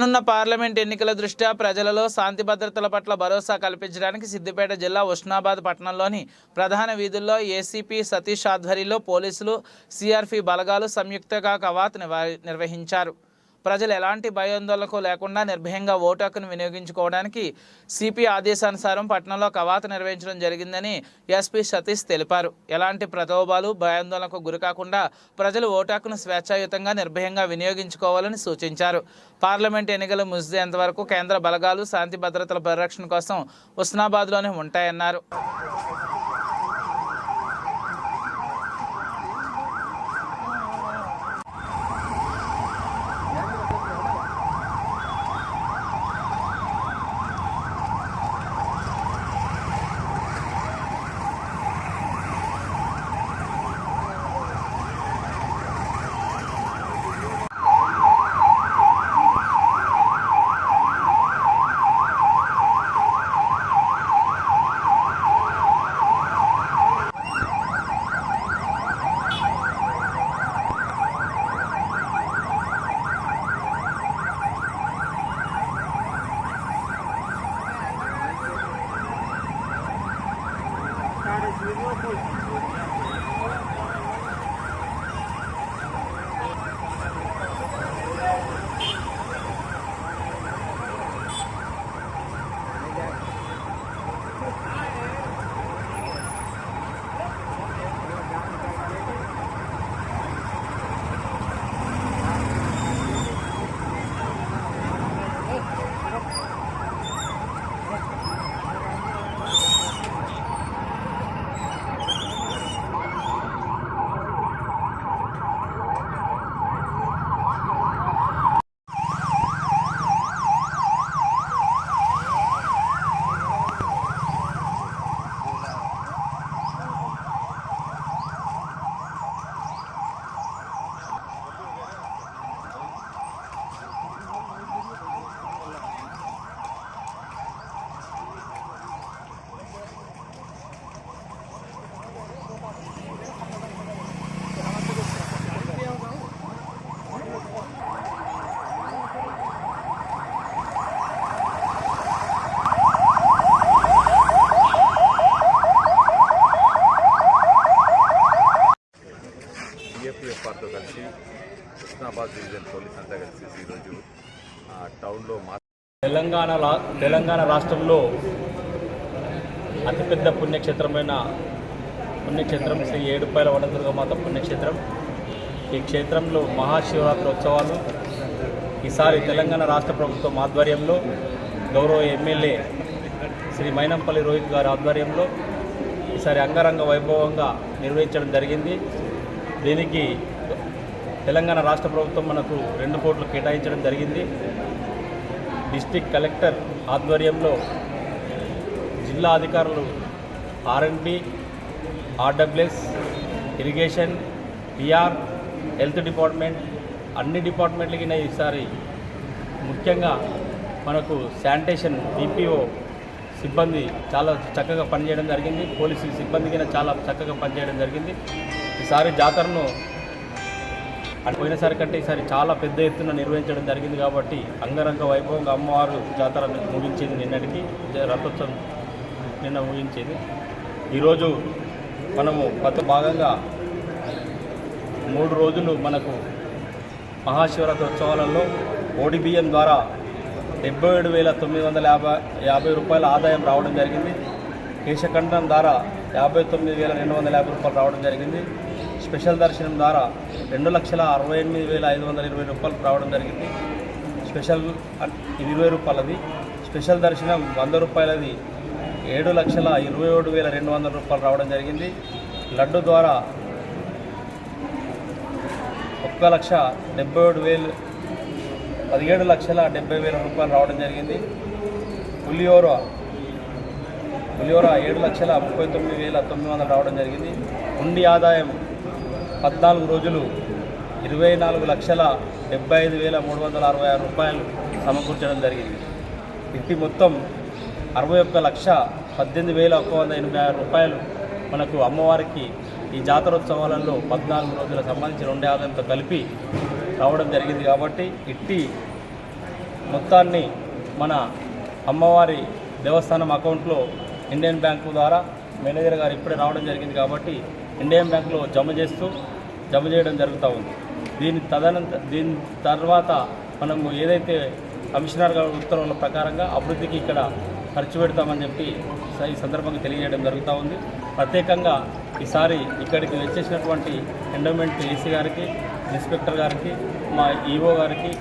రానున్న పార్లమెంట్ ఎన్నికల దృష్ట్యా ప్రజలలో శాంతి భద్రతల పట్ల భరోసా కల్పించడానికి సిద్దిపేట జిల్లా ఉస్నాబాద్ పట్టణంలోని ప్రధాన వీధుల్లో ఏసీపీ సతీష్ ఆధ్వర్యంలో పోలీసులు సిఆర్పి బలగాలు సంయుక్తంగా కవాతు నిర్వహించారు. ప్రజలు ఎలాంటి భయాందోళనకు లేకుండా నిర్భయంగా ఓటు హక్కును వినియోగించుకోవడానికి సిపి ఆదేశానుసారం పట్టణంలో కవాతు నిర్వహించడం జరిగిందని ఎస్పీ సతీష్ తెలిపారు. ఎలాంటి ప్రలోభాలు భయాందోళనకు గురికాకుండా ప్రజలు ఓటు హక్కును స్వేచ్ఛాయుతంగా నిర్భయంగా వినియోగించుకోవాలని సూచించారు. పార్లమెంట్ ఎన్నికలు ముగిసేంత వరకు కేంద్ర బలగాలు శాంతి భద్రతల పరిరక్షణ కోసం ఉస్నాబాద్లోనే ఉంటాయన్నారు. సిఎఫ్ఐతో కలిసి ఉస్నాబాద్ డివిజన్ పోలీస్ అంతా కలిసి ఈరోజు టౌన్లో తెలంగాణ రాష్ట్రంలో అతిపెద్ద పుణ్యక్షేత్రమైన పుణ్యక్షేత్రం శ్రీ ఏడుపాయల వనదుర్గమాత పుణ్యక్షేత్రం. ఈ క్షేత్రంలో మహాశివరాత్రి ఉత్సవాలు ఈసారి తెలంగాణ రాష్ట్ర ప్రభుత్వం ఆధ్వర్యంలో గౌరవ ఎమ్మెల్యే శ్రీ మైనంపల్లి రోహిత్ గారి ఆధ్వర్యంలో ఈసారి అంగరంగ వైభవంగా నిర్వహించడం జరిగింది. దీనికి తెలంగాణ రాష్ట్ర ప్రభుత్వం మనకు 2 కోట్లు కేటాయించడం జరిగింది. డిస్ట్రిక్ట్ కలెక్టర్ ఆధ్వర్యంలో జిల్లా అధికారులు R&B, RWS, irrigation, PR, health department అన్ని డిపార్ట్మెంట్లకి ఈసారి ముఖ్యంగా మనకు శానిటేషన్ DPO సిబ్బంది చాలా చక్కగా పనిచేయడం జరిగింది. పోలీసు సిబ్బందికి చాలా చక్కగా పనిచేయడం జరిగింది. ఈసారి జాతరను పోయినసారి కంటే ఈసారి చాలా పెద్ద ఎత్తున నిర్వహించడం జరిగింది. కాబట్టి అంగరంగ వైభవంగా అమ్మవారు జాతర ముగించింది. నిన్నటికి రథోత్సవం నిన్న ముగించింది. ఈరోజు మనము భాగంగా 3 రోజులు మనకు మహాశివరాత్రి ఉత్సవాలలో ODBM ద్వారా 77,950 రూపాయల ఆదాయం రావడం జరిగింది. కేశఖండం ద్వారా 59,250 రూపాయలు రావడం జరిగింది. స్పెషల్ దర్శనం ద్వారా 2,68,520 రూపాయలు రావడం జరిగింది. స్పెషల్ 20 రూపాయలది, స్పెషల్ దర్శనం 100 రూపాయలది 7,27,200 రూపాయలు రావడం జరిగింది. లడ్డు ద్వారా 1,70,000 17,70,000 రూపాయలు రావడం జరిగింది. పులిహోర 7,39,900 రావడం జరిగింది. ఉండి ఆదాయం 14 రోజులు 24,75,366 రూపాయలు సమకూర్చడం జరిగింది. ఇంటి మొత్తం 61,18,186 రూపాయలు మనకు అమ్మవారికి ఈ జాతరోత్సవాలలో 14 రోజుల సంబంధించిన ఉండే ఆదాయంతో కలిపి రావడం జరిగింది. కాబట్టి ఇట్టి మొత్తాన్ని మన అమ్మవారి దేవస్థానం అకౌంట్లో ఇండియన్ బ్యాంకు ద్వారా మేనేజర్ గారు ఇప్పుడే రావడం జరిగింది కాబట్టి ఇండియన్ బ్యాంకులో జమ చేయడం జరుగుతూ ఉంది. దీని తర్వాత మనము ఏదైతే కమిషనర్ గారి ఉత్తర్వుల ప్రకారంగా అభివృద్ధికి ఇక్కడ ఖర్చు పెడతామని చెప్పి ఈ సందర్భంగా తెలియజేయడం జరుగుతూ ఉంది. ప్రత్యేకంగా ఈసారి ఇక్కడికి వచ్చేసినటువంటి ఎండోమెంట్ ఏసీ గారికి, ఇన్స్పెక్టర్ గారికి, మా ఈఓ గారికి,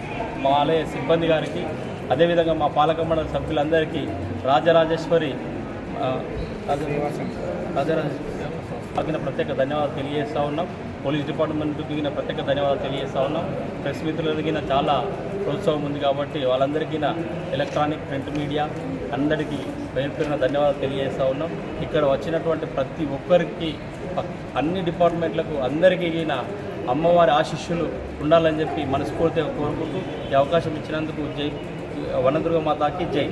మా ఆలయ సిబ్బంది గారికి, అదేవిధంగా మా పాలక మండలి సభ్యులందరికీ రాజరాజేశ్వరి ప్రత్యేక ధన్యవాదాలు తెలియజేస్తూ ఉన్నాం. పోలీస్ డిపార్ట్మెంట్కి ప్రత్యేక ధన్యవాదాలు తెలియజేస్తూ ఉన్నాం. ప్రెస్ మిత్రులకి చాలా ప్రోత్సాహం ఉంది కాబట్టి వాళ్ళందరికీ ఎలక్ట్రానిక్ ప్రింట్ మీడియా అందరికీ పేరున ధన్యవాదాలు తెలియజేస్తూ ఉన్నాం. ఇక్కడ వచ్చినటువంటి ప్రతి ఒక్కరికి అన్ని డిపార్ట్మెంట్లకు అందరికీ అమ్మవారి ఆశీస్సులు ఉండాలని చెప్పి మనస్ఫూర్తిగా కోరుకుంటూ ఈ అవకాశం ఇచ్చినందుకు జై వనదుర్గ మాతాకి జై.